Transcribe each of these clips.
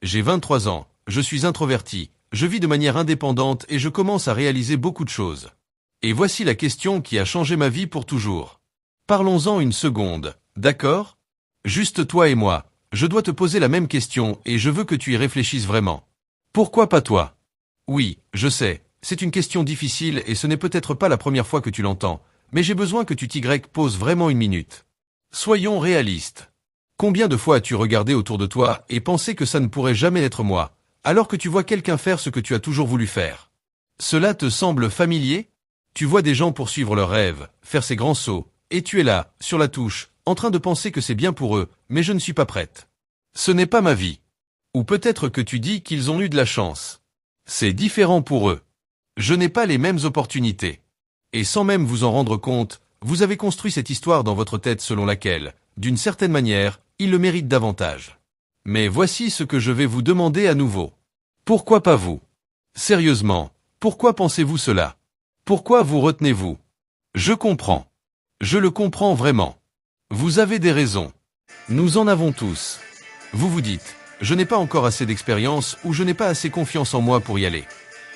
J'ai 23 ans, je suis introverti, je vis de manière indépendante et je commence à réaliser beaucoup de choses. Et voici la question qui a changé ma vie pour toujours. Parlons-en une seconde, d'accord? Juste toi et moi, je dois te poser la même question et je veux que tu y réfléchisses vraiment. Pourquoi pas toi? Oui, je sais, c'est une question difficile et ce n'est peut-être pas la première fois que tu l'entends, mais j'ai besoin que tu t'y poses vraiment une minute. Soyons réalistes. Combien de fois as-tu regardé autour de toi et pensé que ça ne pourrait jamais être moi, alors que tu vois quelqu'un faire ce que tu as toujours voulu faire? Cela te semble familier? Tu vois des gens poursuivre leurs rêves, faire ces grands sauts, et tu es là, sur la touche, en train de penser que c'est bien pour eux, mais je ne suis pas prête. Ce n'est pas ma vie. Ou peut-être que tu dis qu'ils ont eu de la chance. C'est différent pour eux. Je n'ai pas les mêmes opportunités. Et sans même vous en rendre compte, vous avez construit cette histoire dans votre tête selon laquelle, d'une certaine manière, ils le méritent davantage. Mais voici ce que je vais vous demander à nouveau. Pourquoi pas vous? Sérieusement, pourquoi pensez-vous cela? Pourquoi vous retenez-vous? Je comprends. Je le comprends vraiment. Vous avez des raisons. Nous en avons tous. Vous vous dites, je n'ai pas encore assez d'expérience ou je n'ai pas assez confiance en moi pour y aller.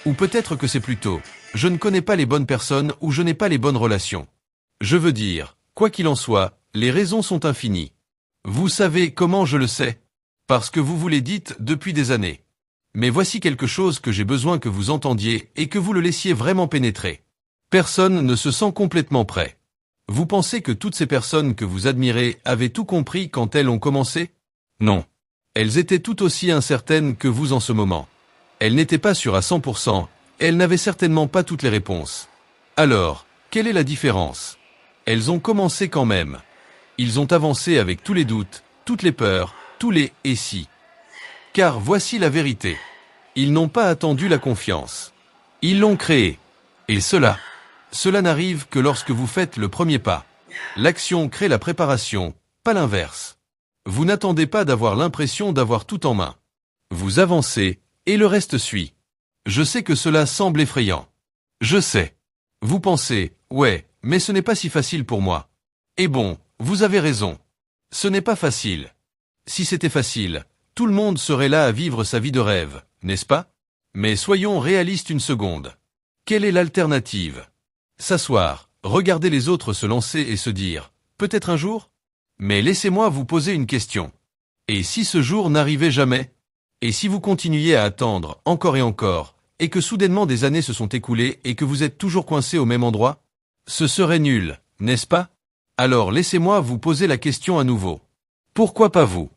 Ou peut-être que c'est plutôt, je ne connais pas les bonnes personnes ou je n'ai pas les bonnes relations. Je veux dire, quoi qu'il en soit, les raisons sont infinies. Vous savez comment je le sais? Parce que vous vous les dites depuis des années. Mais voici quelque chose que j'ai besoin que vous entendiez et que vous le laissiez vraiment pénétrer. Personne ne se sent complètement prêt. Vous pensez que toutes ces personnes que vous admirez avaient tout compris quand elles ont commencé? Non. Elles étaient tout aussi incertaines que vous en ce moment. Elles n'étaient pas sûres à 100%, et elles n'avaient certainement pas toutes les réponses. Alors, quelle est la différence? Elles ont commencé quand même. Ils ont avancé avec tous les doutes, toutes les peurs, tous les « et si ». Car voici la vérité. Ils n'ont pas attendu la confiance. Ils l'ont créée. Et cela n'arrive que lorsque vous faites le premier pas. L'action crée la préparation, pas l'inverse. Vous n'attendez pas d'avoir l'impression d'avoir tout en main. Vous avancez, et le reste suit. Je sais que cela semble effrayant. Je sais. Vous pensez, ouais, mais ce n'est pas si facile pour moi. Et bon, vous avez raison. Ce n'est pas facile. Si c'était facile, tout le monde serait là à vivre sa vie de rêve, n'est-ce pas? Mais soyons réalistes une seconde. Quelle est l'alternative? S'asseoir, regarder les autres se lancer et se dire, peut-être un jour? Mais laissez-moi vous poser une question. Et si ce jour n'arrivait jamais? Et si vous continuiez à attendre, encore et encore, et que soudainement des années se sont écoulées et que vous êtes toujours coincé au même endroit? Ce serait nul, n'est-ce pas? Alors laissez-moi vous poser la question à nouveau. Pourquoi pas vous?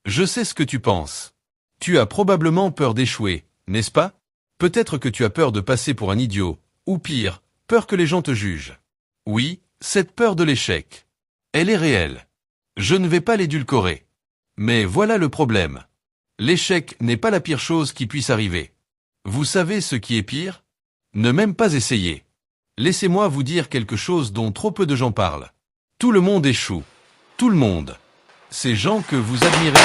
Je sais ce que tu penses. Tu as probablement peur d'échouer, n'est-ce pas? Peut-être que tu as peur de passer pour un idiot, ou pire, peur que les gens te jugent. Oui, cette peur de l'échec. Elle est réelle. Je ne vais pas l'édulcorer. Mais voilà le problème. L'échec n'est pas la pire chose qui puisse arriver. Vous savez ce qui est pire? Ne même pas essayer. Laissez-moi vous dire quelque chose dont trop peu de gens parlent. Tout le monde échoue. Tout le monde. Ces gens que vous admirez,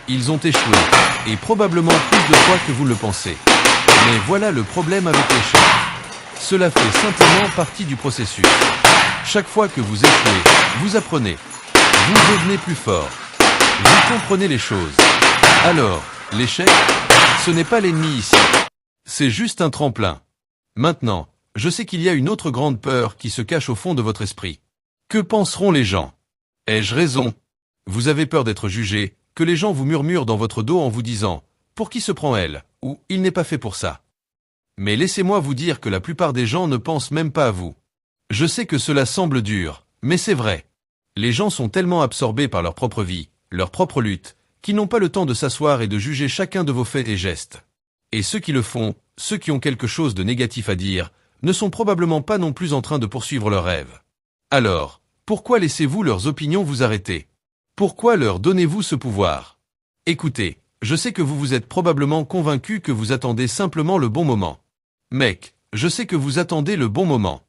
ils ont échoué, et probablement plus de fois que vous le pensez. Mais voilà le problème avec l'échec. Cela fait simplement partie du processus. Chaque fois que vous échouez, vous apprenez. Vous devenez plus fort. Vous comprenez les choses. Alors, l'échec, ce n'est pas l'ennemi ici. C'est juste un tremplin. Maintenant, je sais qu'il y a une autre grande peur qui se cache au fond de votre esprit. Que penseront les gens? Ai-je raison? Vous avez peur d'être jugé, que les gens vous murmurent dans votre dos en vous disant « Pour qui se prend elle ?» ou « Il n'est pas fait pour ça ». Mais laissez-moi vous dire que la plupart des gens ne pensent même pas à vous. Je sais que cela semble dur, mais c'est vrai. Les gens sont tellement absorbés par leur propre vie, leur propre lutte, qu'ils n'ont pas le temps de s'asseoir et de juger chacun de vos faits et gestes. Et ceux qui le font, ceux qui ont quelque chose de négatif à dire, ne sont probablement pas non plus en train de poursuivre leurs rêves. Alors, pourquoi laissez-vous leurs opinions vous arrêter? Pourquoi leur donnez-vous ce pouvoir? Écoutez, je sais que vous vous êtes probablement convaincu que vous attendez simplement le bon moment. Mec, je sais que vous attendez le bon moment.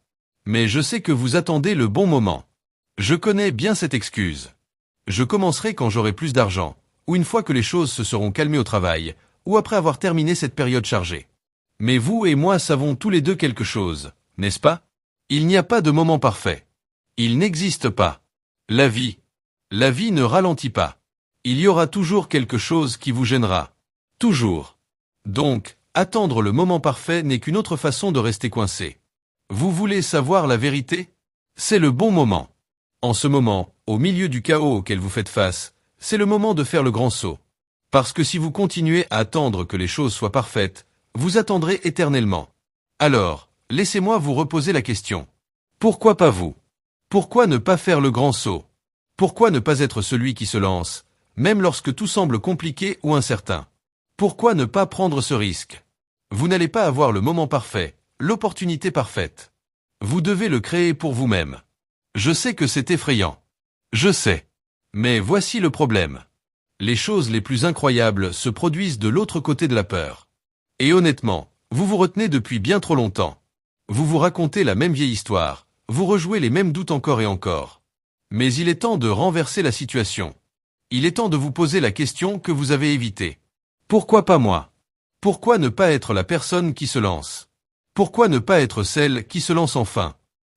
Mais je sais que vous attendez le bon moment. Je connais bien cette excuse. Je commencerai quand j'aurai plus d'argent, ou une fois que les choses se seront calmées au travail, ou après avoir terminé cette période chargée. Mais vous et moi savons tous les deux quelque chose, n'est-ce pas? Il n'y a pas de moment parfait. Il n'existe pas. La vie ne ralentit pas. Il y aura toujours quelque chose qui vous gênera. Toujours. Donc, attendre le moment parfait n'est qu'une autre façon de rester coincé. Vous voulez savoir la vérité? C'est le bon moment. En ce moment, au milieu du chaos auquel vous faites face, c'est le moment de faire le grand saut. Parce que si vous continuez à attendre que les choses soient parfaites, vous attendrez éternellement. Alors, laissez-moi vous reposer la question. Pourquoi pas vous? Pourquoi ne pas faire le grand saut? Pourquoi ne pas être celui qui se lance, même lorsque tout semble compliqué ou incertain? Pourquoi ne pas prendre ce risque? Vous n'allez pas avoir le moment parfait, l'opportunité parfaite. Vous devez le créer pour vous-même. Je sais que c'est effrayant. Je sais. Mais voici le problème. Les choses les plus incroyables se produisent de l'autre côté de la peur. Et honnêtement, vous vous retenez depuis bien trop longtemps. Vous vous racontez la même vieille histoire, vous rejouez les mêmes doutes encore et encore. Mais il est temps de renverser la situation. Il est temps de vous poser la question que vous avez évitée. Pourquoi pas moi? Pourquoi ne pas être la personne qui se lance? Pourquoi ne pas être celle qui se lance enfin?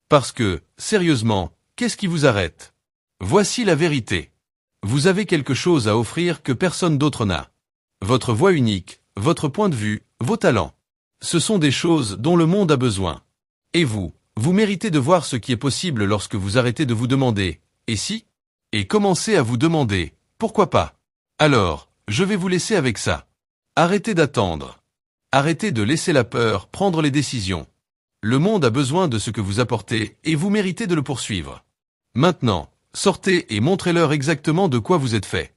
Parce que, sérieusement, qu'est-ce qui vous arrête? Voici la vérité. Vous avez quelque chose à offrir que personne d'autre n'a. Votre voix unique, votre point de vue, vos talents. Ce sont des choses dont le monde a besoin. Et vous méritez de voir ce qui est possible lorsque vous arrêtez de vous demander « et si ?» et commencez à vous demander « pourquoi pas ?» Alors, je vais vous laisser avec ça. Arrêtez d'attendre. Arrêtez de laisser la peur prendre les décisions. Le monde a besoin de ce que vous apportez et vous méritez de le poursuivre. Maintenant, sortez et montrez-leur exactement de quoi vous êtes fait.